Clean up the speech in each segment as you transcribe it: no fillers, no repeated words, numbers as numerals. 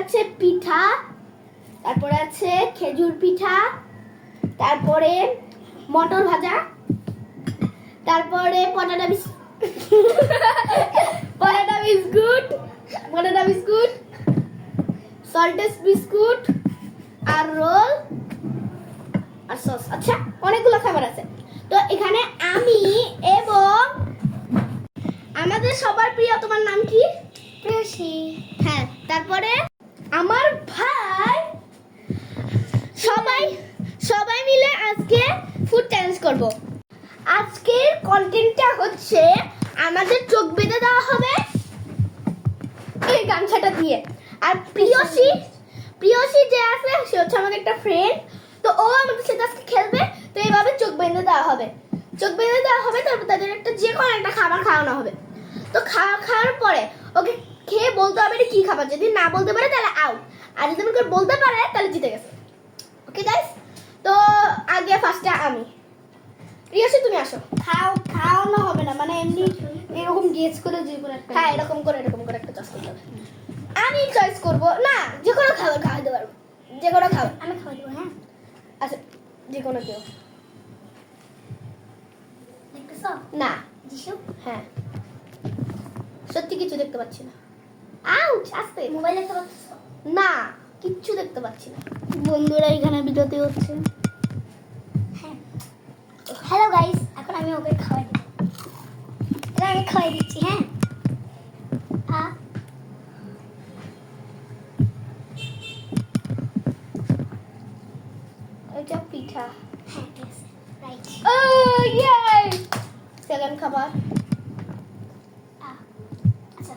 আছে পিঠা, তারপরে আছে খেজুর পিঠা, তারপরে মটর ভাজা, তারপরে পটাটা বিস্কুট, সল্টেস বিস্কুট আর রোল আর সস। আচ্ছা, অনেকগুলো খাবার আছে। তো এখানে আমি এবং আমাদের সবার প্রিয়, তোমার নাম কি? প্রিয়সী। হ্যাঁ, তারপরে আমার ভাই, সবাই মিলে আজকে ফুড চ্যালেঞ্জ করব। আজকের কন্টেন্টটা হচ্ছে আমাদের চোখ বেঁধে দেওয়া হবে এই গামছাটা দিয়ে। আর প্রিয়সী যে আছে সে হচ্ছে আমাদের একটা ফ্রেন্ড, তো ও আমাদের সাথে আজকে খেলবে। তো এইভাবে চোখ বেঁধে দেওয়া হবে, তারপর তাদের একটা যে কোনো একটা খাবার খাওয়ানো হবে। তো খাওয়ার পরে ওকে খেয়ে বলতে হবে এটা কি খাবার। যদি না বলতে পারে তাহলে আউট, আর যদি আমাকে বলতে পারে তাহলে জিতে গেছে। ওকে গাইস, তো আগে ফার্স্টে আমি। প্রিয়সী তুমি আসো। খাওয়ানো হবে না, মানে এমনি এরকম গেস করে যে কোনো একটা, হ্যাঁ এরকম করে একটা চয়েস করতে হবে। আমি চয়েস করব না, যে কোনো খাবার খাওয়াতে পারবো, যে কোনো খাবার আমি খাওয়া দেবো। হ্যাঁ, আচ্ছা যে কোনো কেউ। দেখতেছো? না, যিশু। হ্যাঁ সত্যি কিছু দেখতে পাচ্ছি না। আউচ, আস্তে। মোবাইল দেখতে পাচ্ছো? না, কিচ্ছু দেখতে পাচ্ছি না। বন্ধুরা এখানে বিরতি হচ্ছে। হ্যাঁ, হ্যালো গাইস, এখন আমি ওকে খাওয়াই দিই। এটা আমি খাওয়াই দিচ্ছি। হ্যাঁ, এটা পিঠা। হ্যাঁ ঠিক আছে, রাইট। ও ইয়ে, সেকেন্ড খাবার। আচ্ছা,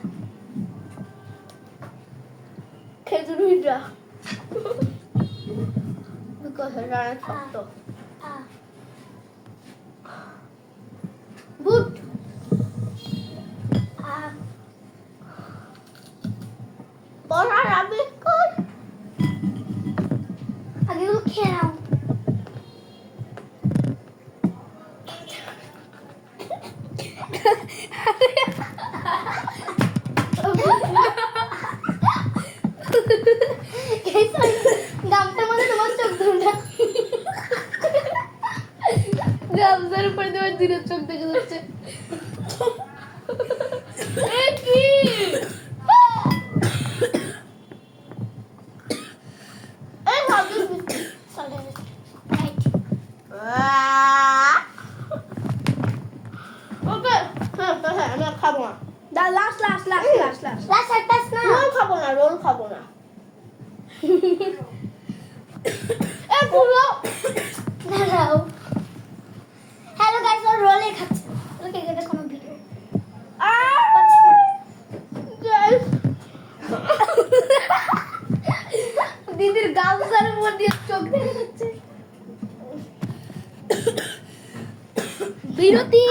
খেজুর পিঠা। বিকজ রানা শক্ত। বুট। বড়া বিস্কুট। আগে ওগুলো খেয়ে নাও। গামটার মধ্যে তোমার চোখ দুটা, গামটার উপরে তোমার দুটো চোখ দেখে যাচ্ছে। কি এই ভাবি রাইট। ওকে, হ্যাঁ আমি আর খাবো না। লাস্ট লাস্ট আর পাস না। রোল খাবো না। এ পুরো দাঁড়াও। হ্যালো গাইস, ওর রোলে খাচ্ছে। ওকে, এটা কোনো ভিডিও Guys. দিদির গামছার উপর দিয়ে চোখ দেখে যাচ্ছে। বিরতি।